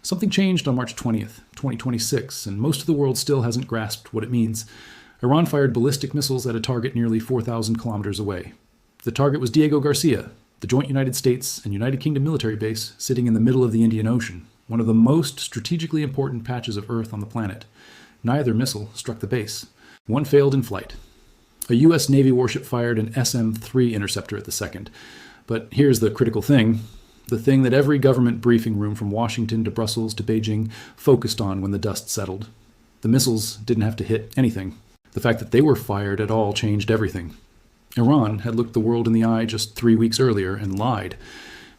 Something changed on March 20th, 2026, and most of the world still hasn't grasped what it means. Iran fired ballistic missiles at a target nearly 4,000 kilometers away. The target was Diego Garcia, the joint United States and United Kingdom military base sitting in the middle of the Indian Ocean, one of the most strategically important patches of Earth on the planet. Neither missile struck the base. One failed in flight. A U.S. Navy warship fired an SM-3 interceptor at the second. But here's the critical thing, the thing that every government briefing room from Washington to Brussels to Beijing focused on when the dust settled. The missiles didn't have to hit anything. The fact that they were fired at all changed everything. Iran had looked the world in the eye just 3 weeks earlier and lied.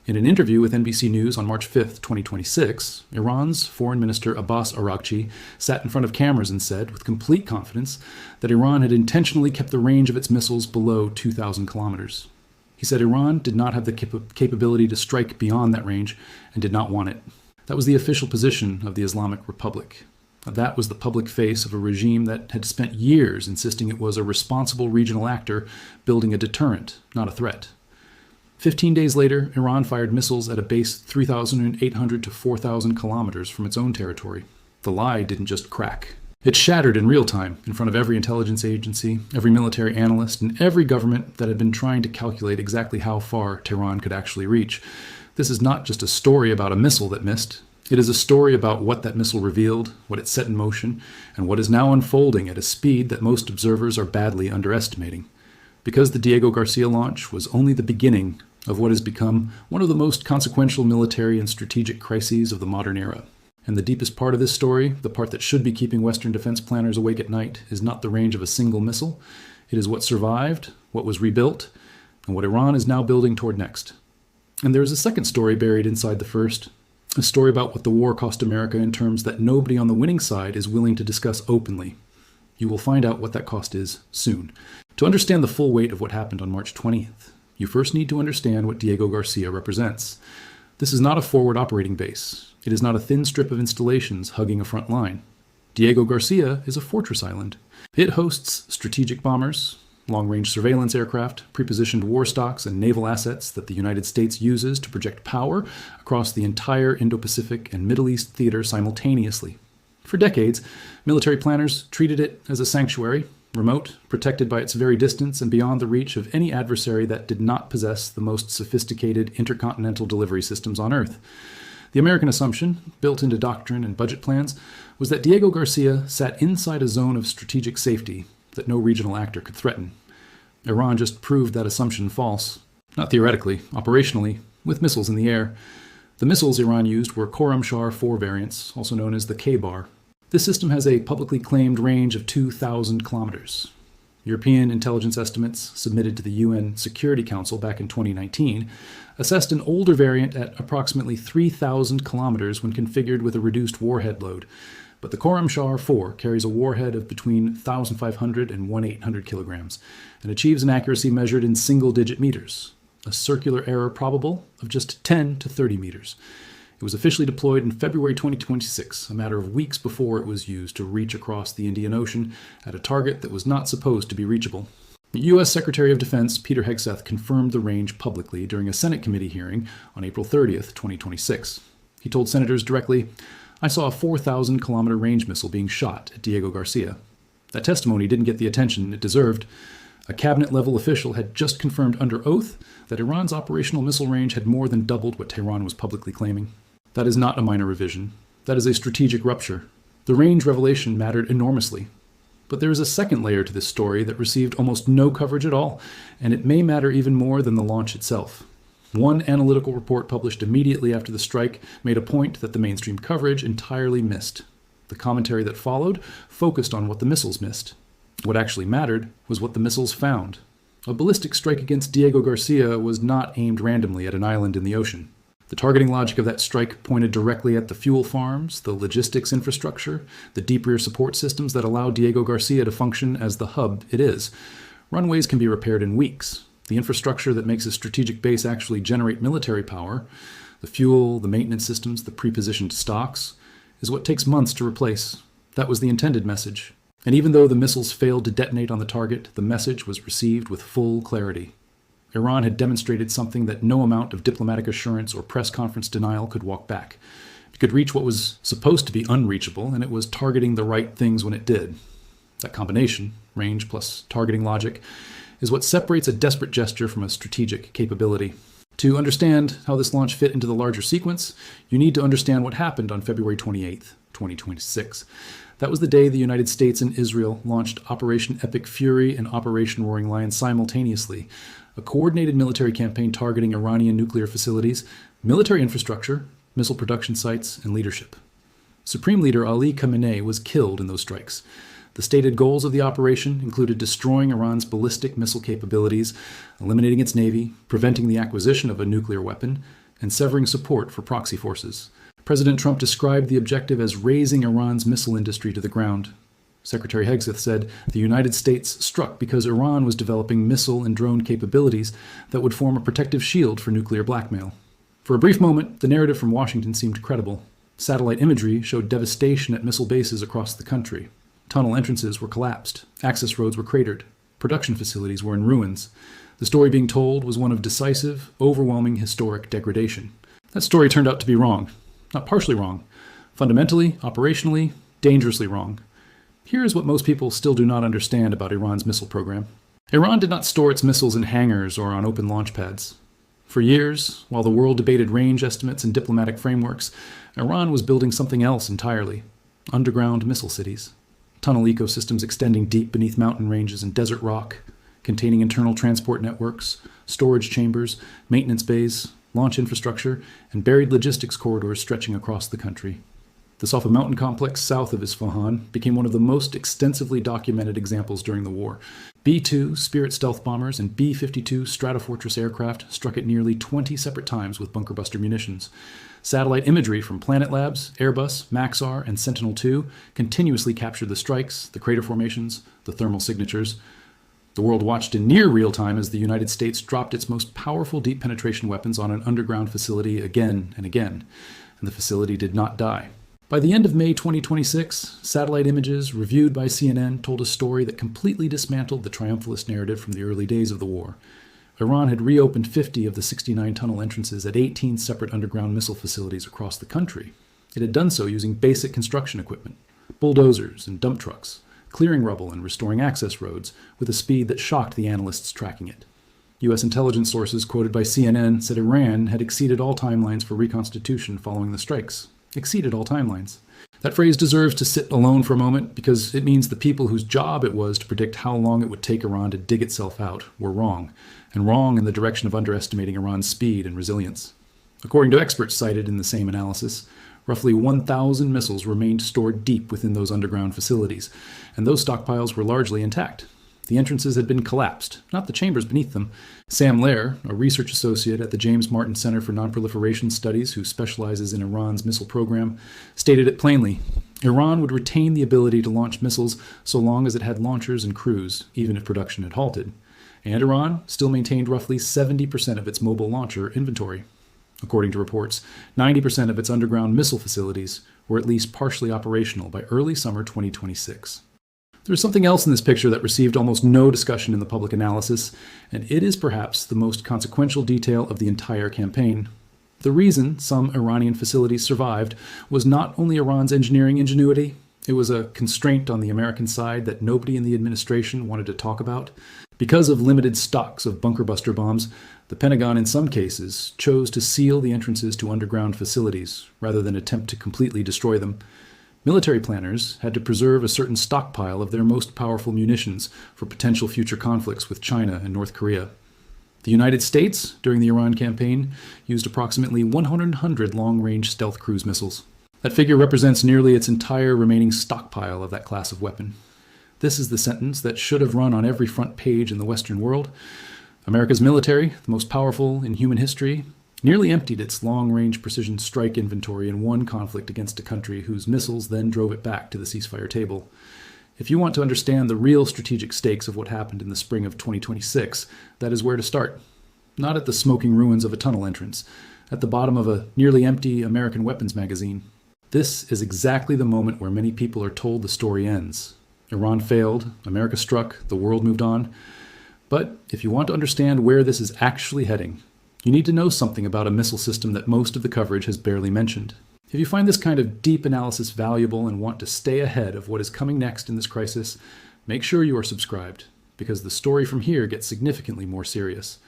In an interview with NBC News on March 5, 2026, Iran's Foreign Minister Abbas Araghchi sat in front of cameras and said, with complete confidence, that Iran had intentionally kept the range of its missiles below 2,000 kilometers. He said Iran did not have the capability to strike beyond that range and did not want it. That was the official position of the Islamic Republic. That was the public face of a regime that had spent years insisting it was a responsible regional actor building a deterrent, not a threat. 15 days later, Iran fired missiles at a base 3,800 to 4,000 kilometers from its own territory. The lie didn't just crack. It shattered in real time in front of every intelligence agency, every military analyst, and every government that had been trying to calculate exactly how far Tehran could actually reach. This is not just a story about a missile that missed. It is a story about what that missile revealed, what it set in motion, and what is now unfolding at a speed that most observers are badly underestimating. Because the Diego Garcia launch was only the beginning of what has become one of the most consequential military and strategic crises of the modern era. And the deepest part of this story, the part that should be keeping Western defense planners awake at night, is not the range of a single missile. It is what survived, what was rebuilt, and what Iran is now building toward next. And there is a second story buried inside the first, a story about what the war cost America in terms that nobody on the winning side is willing to discuss openly. You will find out what that cost is soon. To understand the full weight of what happened on March 20th, you first need to understand what Diego Garcia represents. This is not a forward operating base. It is not a thin strip of installations hugging a front line. Diego Garcia is a fortress island. It hosts strategic bombers, long-range surveillance aircraft, prepositioned war stocks, and naval assets that the United States uses to project power across the entire Indo-Pacific and Middle East theater simultaneously. For decades, military planners treated it as a sanctuary, remote, protected by its very distance and beyond the reach of any adversary that did not possess the most sophisticated intercontinental delivery systems on Earth. The American assumption, built into doctrine and budget plans, was that Diego Garcia sat inside a zone of strategic safety that no regional actor could threaten. Iran just proved that assumption false. Not theoretically, operationally, with missiles in the air. The missiles Iran used were Khorramshahr 4 variants, also known as the Kheibar. This system has a publicly claimed range of 2,000 kilometers. European intelligence estimates submitted to the UN Security Council back in 2019 assessed an older variant at approximately 3,000 kilometers when configured with a reduced warhead load. But the Khorramshahr 4 carries a warhead of between 1,500 and 1,800 kilograms and achieves an accuracy measured in single-digit meters, a circular error probable of just 10 to 30 meters. It was officially deployed in February 2026, a matter of weeks before it was used to reach across the Indian Ocean at a target that was not supposed to be reachable. The U.S. Secretary of Defense Peter Hegseth confirmed the range publicly during a Senate committee hearing on April 30th, 2026. He told senators directly, "I saw a 4,000-kilometer range missile being shot at Diego Garcia." That testimony didn't get the attention it deserved. A cabinet-level official had just confirmed under oath that Iran's operational missile range had more than doubled what Tehran was publicly claiming. That is not a minor revision. That is a strategic rupture. The range revelation mattered enormously. But there is a second layer to this story that received almost no coverage at all, and it may matter even more than the launch itself. One analytical report published immediately after the strike made a point that the mainstream coverage entirely missed. The commentary that followed focused on what the missiles missed. What actually mattered was what the missiles found. A ballistic strike against Diego Garcia was not aimed randomly at an island in the ocean. The targeting logic of that strike pointed directly at the fuel farms, the logistics infrastructure, the deep rear support systems that allow Diego Garcia to function as the hub it is. Runways can be repaired in weeks. The infrastructure that makes a strategic base actually generate military power, the fuel, the maintenance systems, the prepositioned stocks, is what takes months to replace. That was the intended message. And even though the missiles failed to detonate on the target, the message was received with full clarity. Iran had demonstrated something that no amount of diplomatic assurance or press conference denial could walk back. could reach what was supposed to be unreachable, and it was targeting the right things when it did. That combination, range plus targeting logic, is what separates a desperate gesture from a strategic capability. To understand how this launch fit into the larger sequence, you need to understand what happened on February 28, 2026. That was the day the United States and Israel launched Operation Epic Fury and Operation Roaring Lion simultaneously, a coordinated military campaign targeting Iranian nuclear facilities, military infrastructure, missile production sites, and leadership. Supreme Leader Ali Khamenei was killed in those strikes. The stated goals of the operation included destroying Iran's ballistic missile capabilities, eliminating its navy, preventing the acquisition of a nuclear weapon, and severing support for proxy forces. President Trump described the objective as razing Iran's missile industry to the ground. Secretary Hegseth said the United States struck because Iran was developing missile and drone capabilities that would form a protective shield for nuclear blackmail. For a brief moment, the narrative from Washington seemed credible. Satellite imagery showed devastation at missile bases across the country. Tunnel entrances were collapsed, access roads were cratered, production facilities were in ruins. The story being told was one of decisive, overwhelming historic degradation. That story turned out to be wrong. Not partially wrong. Fundamentally, operationally, dangerously wrong. Here is what most people still do not understand about Iran's missile program. Iran did not store its missiles in hangars or on open launch pads. For years, while the world debated range estimates and diplomatic frameworks, Iran was building something else entirely: underground missile cities. Tunnel ecosystems extending deep beneath mountain ranges and desert rock, containing internal transport networks, storage chambers, maintenance bays, launch infrastructure, and buried logistics corridors stretching across the country. The Safa mountain complex south of Isfahan became one of the most extensively documented examples during the war. B-2 Spirit stealth bombers and B-52 Stratofortress aircraft struck it nearly 20 separate times with bunker buster munitions. Satellite imagery from Planet Labs, Airbus, Maxar, and Sentinel-2 continuously captured the strikes, the crater formations, the thermal signatures. The world watched in near real time as the United States dropped its most powerful deep penetration weapons on an underground facility again and again, and the facility did not die. By the end of May 2026, satellite images reviewed by CNN told a story that completely dismantled the triumphalist narrative from the early days of the war. Iran had reopened 50 of the 69 tunnel entrances at 18 separate underground missile facilities across the country. It had done so using basic construction equipment, bulldozers and dump trucks, clearing rubble and restoring access roads with a speed that shocked the analysts tracking it. U.S. intelligence sources quoted by CNN said Iran had exceeded all timelines for reconstitution following the strikes. Exceeded all timelines. That phrase deserves to sit alone for a moment because it means the people whose job it was to predict how long it would take Iran to dig itself out were wrong, and wrong in the direction of underestimating Iran's speed and resilience. According to experts cited in the same analysis, roughly 1,000 missiles remained stored deep within those underground facilities, and those stockpiles were largely intact. The entrances had been collapsed, not the chambers beneath them. Sam Lair, a research associate at the James Martin Center for Nonproliferation Studies who specializes in Iran's missile program, stated it plainly: Iran would retain the ability to launch missiles so long as it had launchers and crews, even if production had halted. And Iran still maintained roughly 70% of its mobile launcher inventory. According to reports, 90% of its underground missile facilities were at least partially operational by early summer 2026. There's something else in this picture that received almost no discussion in the public analysis, and it is perhaps the most consequential detail of the entire campaign. The reason some Iranian facilities survived was not only Iran's engineering ingenuity, it was a constraint on the American side that nobody in the administration wanted to talk about. Because of limited stocks of bunker buster bombs, the Pentagon in some cases chose to seal the entrances to underground facilities rather than attempt to completely destroy them. Military planners had to preserve a certain stockpile of their most powerful munitions for potential future conflicts with China and North Korea. The United States, during the Iran campaign, used approximately 100 long-range stealth cruise missiles. That figure represents nearly its entire remaining stockpile of that class of weapon. This is the sentence that should have run on every front page in the Western world. America's military, the most powerful in human history, nearly emptied its long-range precision strike inventory in one conflict against a country whose missiles then drove it back to the ceasefire table. If you want to understand the real strategic stakes of what happened in the spring of 2026, that is where to start. Not at the smoking ruins of a tunnel entrance, at the bottom of a nearly empty American weapons magazine. This is exactly the moment where many people are told the story ends. Iran failed, America struck, the world moved on. But if you want to understand where this is actually heading, you need to know something about a missile system that most of the coverage has barely mentioned. If you find this kind of deep analysis valuable and want to stay ahead of what is coming next in this crisis, make sure you are subscribed, because the story from here gets significantly more serious.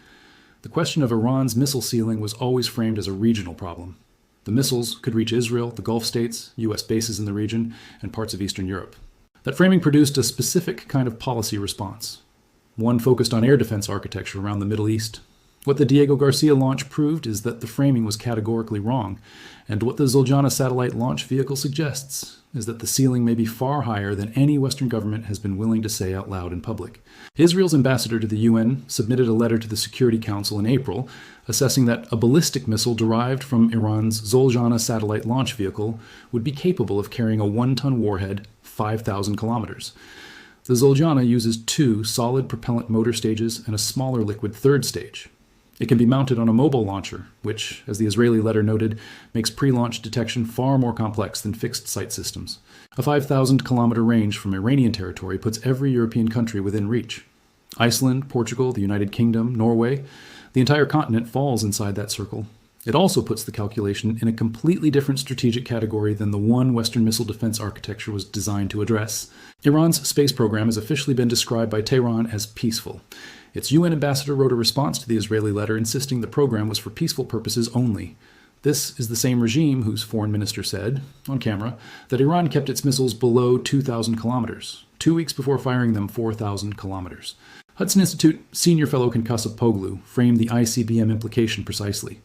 The question of Iran's missile ceiling was always framed as a regional problem. The missiles could reach Israel, the Gulf states, U.S. bases in the region, and parts of Eastern Europe. That framing produced a specific kind of policy response, one focused on air defense architecture around the Middle East. What the Diego Garcia launch proved is that the framing was categorically wrong, and what the Zoljana satellite launch vehicle suggests is that the ceiling may be far higher than any Western government has been willing to say out loud in public. Israel's ambassador to the UN submitted a letter to the Security Council in April, assessing that a ballistic missile derived from Iran's Zoljana satellite launch vehicle would be capable of carrying a 1-ton warhead 5,000 kilometers. The Zoljana uses 2 solid propellant motor stages and a smaller liquid third stage. It can be mounted on a mobile launcher, which, as the Israeli letter noted, makes pre-launch detection far more complex than fixed-site systems. A 5,000-kilometer range from Iranian territory puts every European country within reach. Iceland, Portugal, the United Kingdom, Norway, the entire continent falls inside that circle. It also puts the calculation in a completely different strategic category than the one Western missile defense architecture was designed to address. Iran's space program has officially been described by Tehran as peaceful. Its UN ambassador wrote a response to the Israeli letter insisting the program was for peaceful purposes only. This is the same regime whose foreign minister said, on camera, that Iran kept its missiles below 2,000 kilometers, 2 weeks before firing them 4,000 kilometers. Hudson Institute senior fellow Kankasapoglu framed the ICBM implication precisely.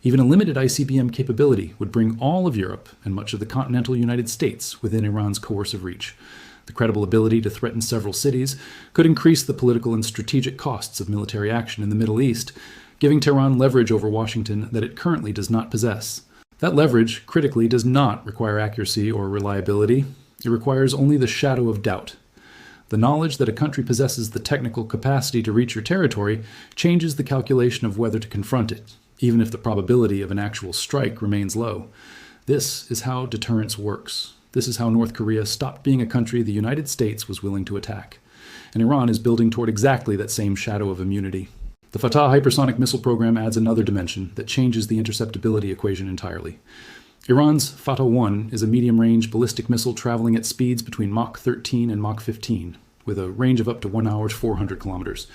Even a limited ICBM capability would bring all of Europe and much of the continental United States within Iran's coercive reach. The credible ability to threaten several cities could increase the political and strategic costs of military action in the Middle East, giving Tehran leverage over Washington that it currently does not possess. That leverage, critically, does not require accuracy or reliability. It requires only the shadow of doubt. The knowledge that a country possesses the technical capacity to reach your territory changes the calculation of whether to confront it, even if the probability of an actual strike remains low. This is how deterrence works. This is how North Korea stopped being a country the United States was willing to attack. And Iran is building toward exactly that same shadow of immunity. The Fatah hypersonic missile program adds another dimension that changes the interceptability equation entirely. Iran's Fatah 1 is a medium-range ballistic missile traveling at speeds between Mach 13 and Mach 15, with a range of up to 1 hour 400 kilometers.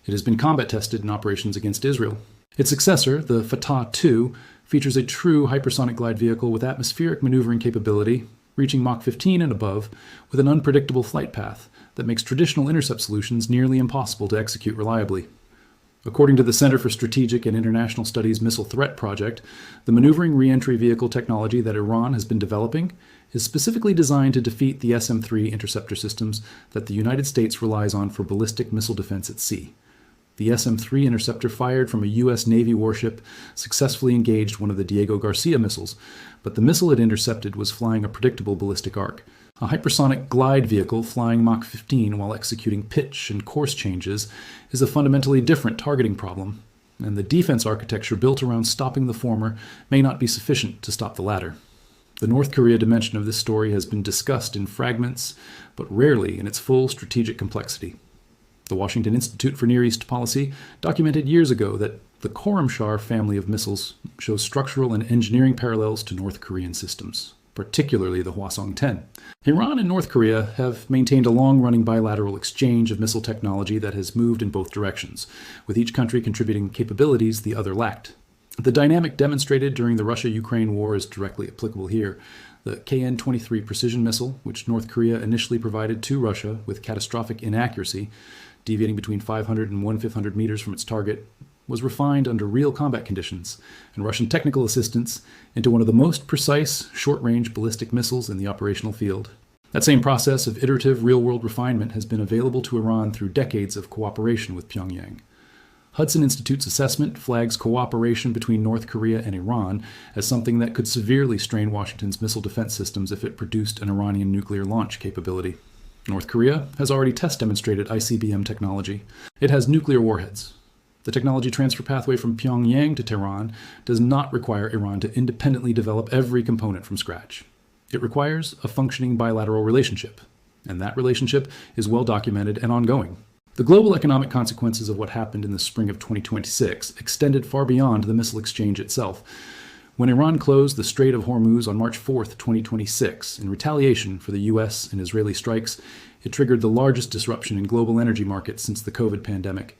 It has been combat tested in operations against Israel. Its successor, the Fatah 2, features a true hypersonic glide vehicle with atmospheric maneuvering capability, reaching Mach 15 and above, with an unpredictable flight path that makes traditional intercept solutions nearly impossible to execute reliably. According to the Center for Strategic and International Studies Missile Threat Project, the maneuvering re-entry vehicle technology that Iran has been developing is specifically designed to defeat the SM-3 interceptor systems that the United States relies on for ballistic missile defense at sea. The SM-3 interceptor fired from a U.S. Navy warship successfully engaged one of the Diego Garcia missiles, but the missile it intercepted was flying a predictable ballistic arc. A hypersonic glide vehicle flying Mach 15 while executing pitch and course changes is a fundamentally different targeting problem, and the defense architecture built around stopping the former may not be sufficient to stop the latter. The North Korea dimension of this story has been discussed in fragments, but rarely in its full strategic complexity. The Washington Institute for Near East Policy documented years ago that the Khorramshahr family of missiles shows structural and engineering parallels to North Korean systems, particularly the Hwasong-10. Iran and North Korea have maintained a long-running bilateral exchange of missile technology that has moved in both directions, with each country contributing capabilities the other lacked. The dynamic demonstrated during the Russia-Ukraine war is directly applicable here. The KN-23 precision missile, which North Korea initially provided to Russia with catastrophic inaccuracy, deviating between 500 and 1/500 meters from its target, was refined under real combat conditions and Russian technical assistance into one of the most precise short-range ballistic missiles in the operational field. That same process of iterative real-world refinement has been available to Iran through decades of cooperation with Pyongyang. Hudson Institute's assessment flags cooperation between North Korea and Iran as something that could severely strain Washington's missile defense systems if it produced an Iranian nuclear launch capability. North Korea has already test-demonstrated ICBM technology. It has nuclear warheads. The technology transfer pathway from Pyongyang to Tehran does not require Iran to independently develop every component from scratch. It requires a functioning bilateral relationship, and that relationship is well documented and ongoing. The global economic consequences of what happened in the spring of 2026 extended far beyond the missile exchange itself. When Iran closed the Strait of Hormuz on March 4, 2026, in retaliation for the U.S. and Israeli strikes, it triggered the largest disruption in global energy markets since the COVID pandemic.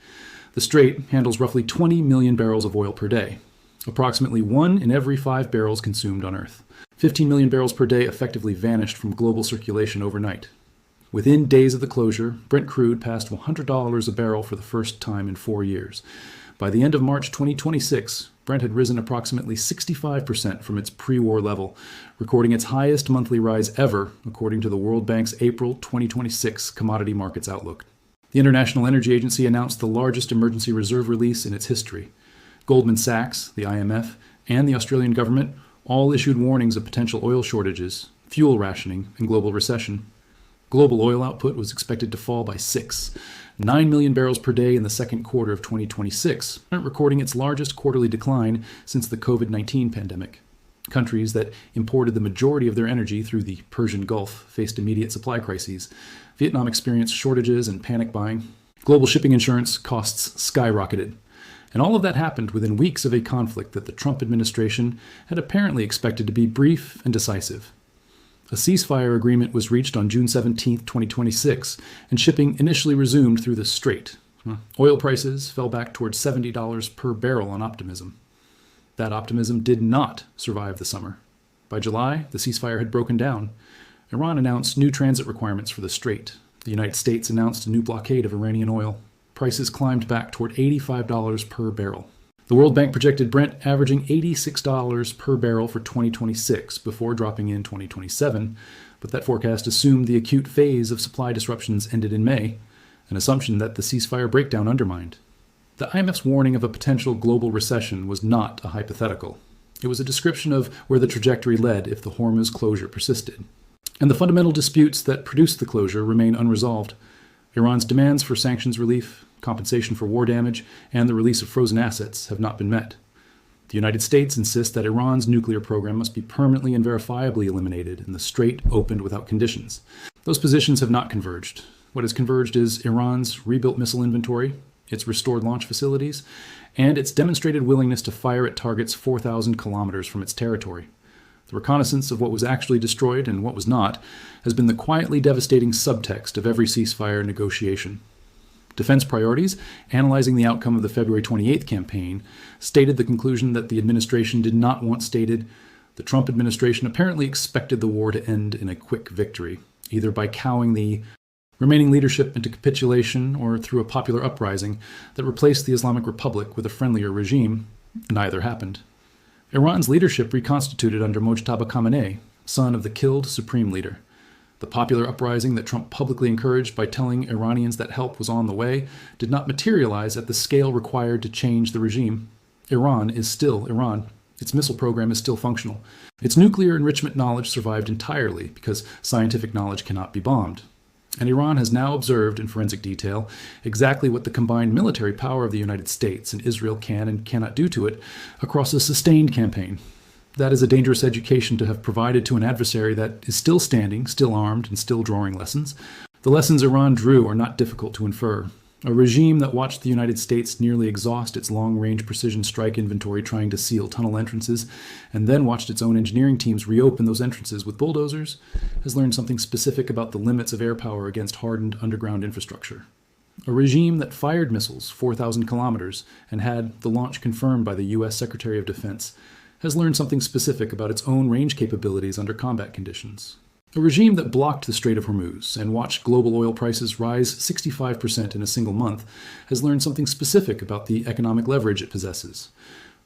The strait handles roughly 20 million barrels of oil per day, approximately 1 in every 5 barrels consumed on Earth. 15 million barrels per day effectively vanished from global circulation overnight. Within days of the closure, Brent crude passed $100 a barrel for the first time in 4 years. By the end of March 2026, Brent had risen approximately 65% from its pre-war level, recording its highest monthly rise ever, according to the World Bank's April 2026 Commodity Markets Outlook. The International Energy Agency announced the largest emergency reserve release in its history. Goldman Sachs, the IMF, and the Australian government all issued warnings of potential oil shortages, fuel rationing, and global recession. Global oil output was expected to fall by 9 million barrels per day in the second quarter of 2026, recording its largest quarterly decline since the COVID-19 pandemic. Countries that imported the majority of their energy through the Persian Gulf faced immediate supply crises. Vietnam experienced shortages and panic buying. Global shipping insurance costs skyrocketed. And all of that happened within weeks of a conflict that the Trump administration had apparently expected to be brief and decisive. A ceasefire agreement was reached on June 17, 2026, and shipping initially resumed through the strait. Oil prices fell back towards $70 per barrel on optimism. That optimism did not survive the summer. By July, the ceasefire had broken down. Iran announced new transit requirements for the strait. The United States announced a new blockade of Iranian oil. Prices climbed back toward $85 per barrel. The World Bank projected Brent averaging $86 per barrel for 2026 before dropping in 2027, but that forecast assumed the acute phase of supply disruptions ended in May, an assumption that the ceasefire breakdown undermined. The IMF's warning of a potential global recession was not a hypothetical. It was a description of where the trajectory led if the Hormuz closure persisted. And the fundamental disputes that produced the closure remain unresolved. Iran's demands for sanctions relief, compensation for war damage, and the release of frozen assets have not been met. The United States insists that Iran's nuclear program must be permanently and verifiably eliminated and the strait opened without conditions. Those positions have not converged. What has converged is Iran's rebuilt missile inventory, its restored launch facilities, and its demonstrated willingness to fire at targets 4,000 kilometers from its territory. The reconnaissance of what was actually destroyed and what was not has been the quietly devastating subtext of every ceasefire negotiation. Defense Priorities, analyzing the outcome of the February 28th campaign, stated the conclusion that the administration did not want stated. The Trump administration apparently expected the war to end in a quick victory, either by cowing the remaining leadership into capitulation or through a popular uprising that replaced the Islamic Republic with a friendlier regime. Neither happened. Iran's leadership reconstituted under Mojtaba Khamenei, son of the killed supreme leader. The popular uprising that Trump publicly encouraged by telling Iranians that help was on the way did not materialize at the scale required to change the regime. Iran is still Iran. Its missile program is still functional. Its nuclear enrichment knowledge survived entirely because scientific knowledge cannot be bombed. And Iran has now observed in forensic detail exactly what the combined military power of the United States and Israel can and cannot do to it across a sustained campaign. That is a dangerous education to have provided to an adversary that is still standing, still armed, and still drawing lessons. The lessons Iran drew are not difficult to infer. A regime that watched the United States nearly exhaust its long-range precision strike inventory trying to seal tunnel entrances, and then watched its own engineering teams reopen those entrances with bulldozers, has learned something specific about the limits of air power against hardened underground infrastructure. A regime that fired missiles 4,000 kilometers and had the launch confirmed by the U.S. Secretary of Defense has learned something specific about its own range capabilities under combat conditions. A regime that blocked the Strait of Hormuz and watched global oil prices rise 65% in a single month has learned something specific about the economic leverage it possesses.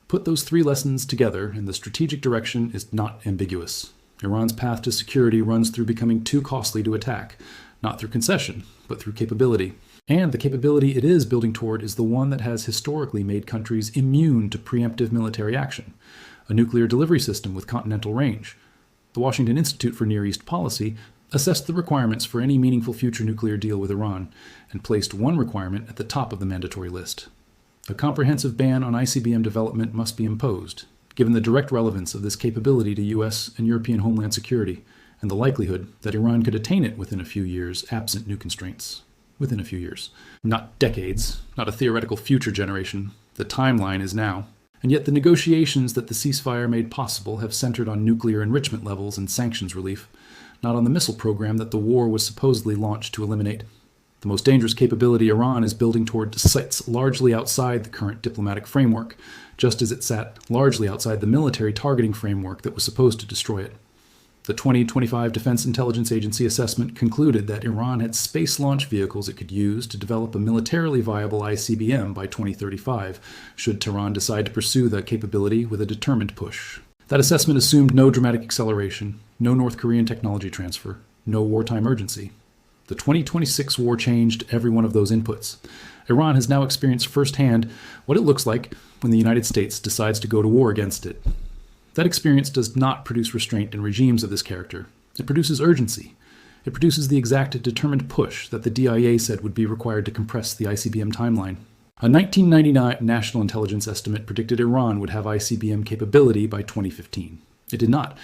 Put those three lessons together, and the strategic direction is not ambiguous. Iran's path to security runs through becoming too costly to attack, not through concession, but through capability. And the capability it is building toward is the one that has historically made countries immune to preemptive military action. A nuclear delivery system with continental range. The Washington Institute for Near East Policy assessed the requirements for any meaningful future nuclear deal with Iran and placed one requirement at the top of the mandatory list. A comprehensive ban on ICBM development must be imposed, given the direct relevance of this capability to U.S. and European homeland security, and the likelihood that Iran could attain it within a few years, absent new constraints. Within a few years. Not decades, not a theoretical future generation. The timeline is now. And yet the negotiations that the ceasefire made possible have centered on nuclear enrichment levels and sanctions relief, not on the missile program that the war was supposedly launched to eliminate. The most dangerous capability Iran is building toward sits largely outside the current diplomatic framework, just as it sat largely outside the military targeting framework that was supposed to destroy it. The 2025 Defense Intelligence Agency assessment concluded that Iran had space launch vehicles it could use to develop a militarily viable ICBM by 2035, should Tehran decide to pursue that capability with a determined push. That assessment assumed no dramatic acceleration, no North Korean technology transfer, no wartime urgency. The 2026 war changed every one of those inputs. Iran has now experienced firsthand what it looks like when the United States decides to go to war against it. That experience does not produce restraint in regimes of this character. It produces urgency. It produces the exact determined push that the DIA said would be required to compress the ICBM timeline. A 1999 national intelligence estimate predicted Iran would have ICBM capability by 2015. It did not.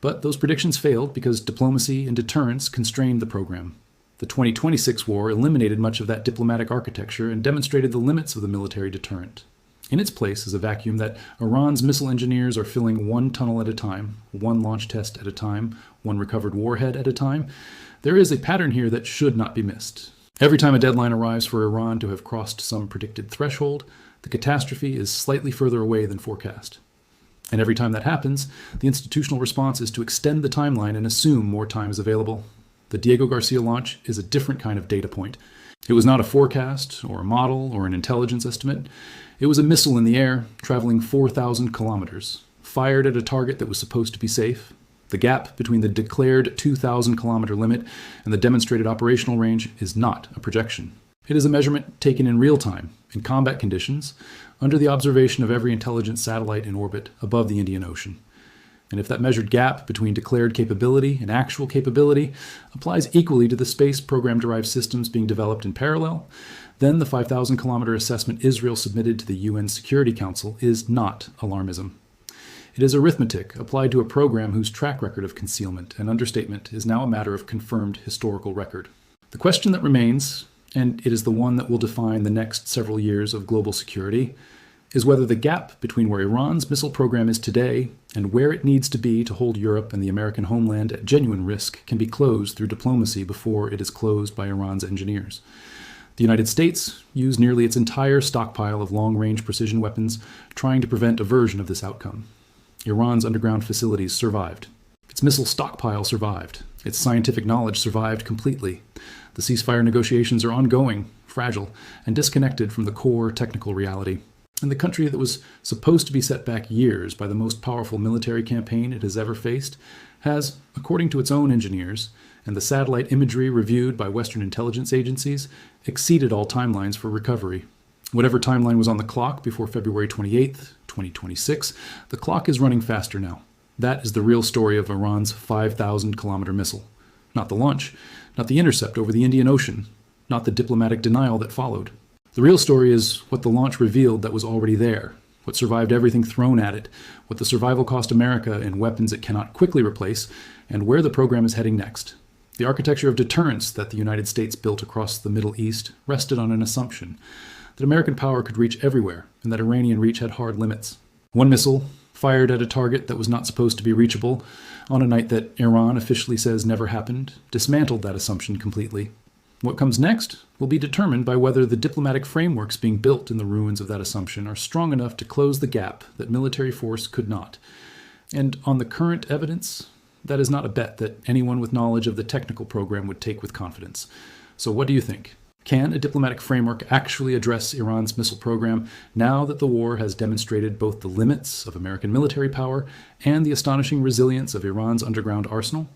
But those predictions failed because diplomacy and deterrence constrained the program. The 2026 war eliminated much of that diplomatic architecture and demonstrated the limits of the military deterrent. In its place is a vacuum that Iran's missile engineers are filling one tunnel at a time, one launch test at a time, one recovered warhead at a time. There is a pattern here that should not be missed. Every time a deadline arrives for Iran to have crossed some predicted threshold, the catastrophe is slightly further away than forecast. And every time that happens, the institutional response is to extend the timeline and assume more time is available. The Diego Garcia launch is a different kind of data point. It was not a forecast, or a model, or an intelligence estimate. It was a missile in the air, traveling 4,000 kilometers, fired at a target that was supposed to be safe. The gap between the declared 2,000-kilometer limit and the demonstrated operational range is not a projection. It is a measurement taken in real time, in combat conditions, under the observation of every intelligence satellite in orbit above the Indian Ocean. And if that measured gap between declared capability and actual capability applies equally to the space program-derived systems being developed in parallel, then the 5,000-kilometer assessment Israel submitted to the UN Security Council is not alarmism. It is arithmetic applied to a program whose track record of concealment and understatement is now a matter of confirmed historical record. The question that remains, and it is the one that will define the next several years of global security, is whether the gap between where Iran's missile program is today and where it needs to be to hold Europe and the American homeland at genuine risk can be closed through diplomacy before it is closed by Iran's engineers. The United States used nearly its entire stockpile of long-range precision weapons trying to prevent a version of this outcome. Iran's underground facilities survived. Its missile stockpile survived. Its scientific knowledge survived completely. The ceasefire negotiations are ongoing, fragile, and disconnected from the core technical reality. And the country that was supposed to be set back years by the most powerful military campaign it has ever faced has, according to its own engineers, and the satellite imagery reviewed by Western intelligence agencies, exceeded all timelines for recovery. Whatever timeline was on the clock before February 28th, 2026, the clock is running faster now. That is the real story of Iran's 5,000-kilometer missile. Not the launch, not the intercept over the Indian Ocean, not the diplomatic denial that followed. The real story is what the launch revealed that was already there, what survived everything thrown at it, what the survival cost America in weapons it cannot quickly replace, and where the program is heading next. The architecture of deterrence that the United States built across the Middle East rested on an assumption that American power could reach everywhere and that Iranian reach had hard limits. One missile, fired at a target that was not supposed to be reachable, on a night that Iran officially says never happened, dismantled that assumption completely. What comes next will be determined by whether the diplomatic frameworks being built in the ruins of that assumption are strong enough to close the gap that military force could not. And on the current evidence, that is not a bet that anyone with knowledge of the technical program would take with confidence. So what do you think? Can a diplomatic framework actually address Iran's missile program now that the war has demonstrated both the limits of American military power and the astonishing resilience of Iran's underground arsenal?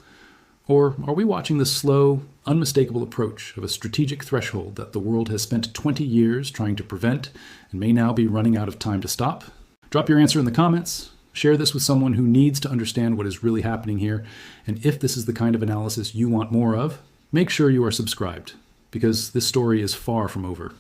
Or are we watching the slow, unmistakable approach of a strategic threshold that the world has spent 20 years trying to prevent and may now be running out of time to stop? Drop your answer in the comments. Share this with someone who needs to understand what is really happening here. And if this is the kind of analysis you want more of, make sure you are subscribed, because this story is far from over.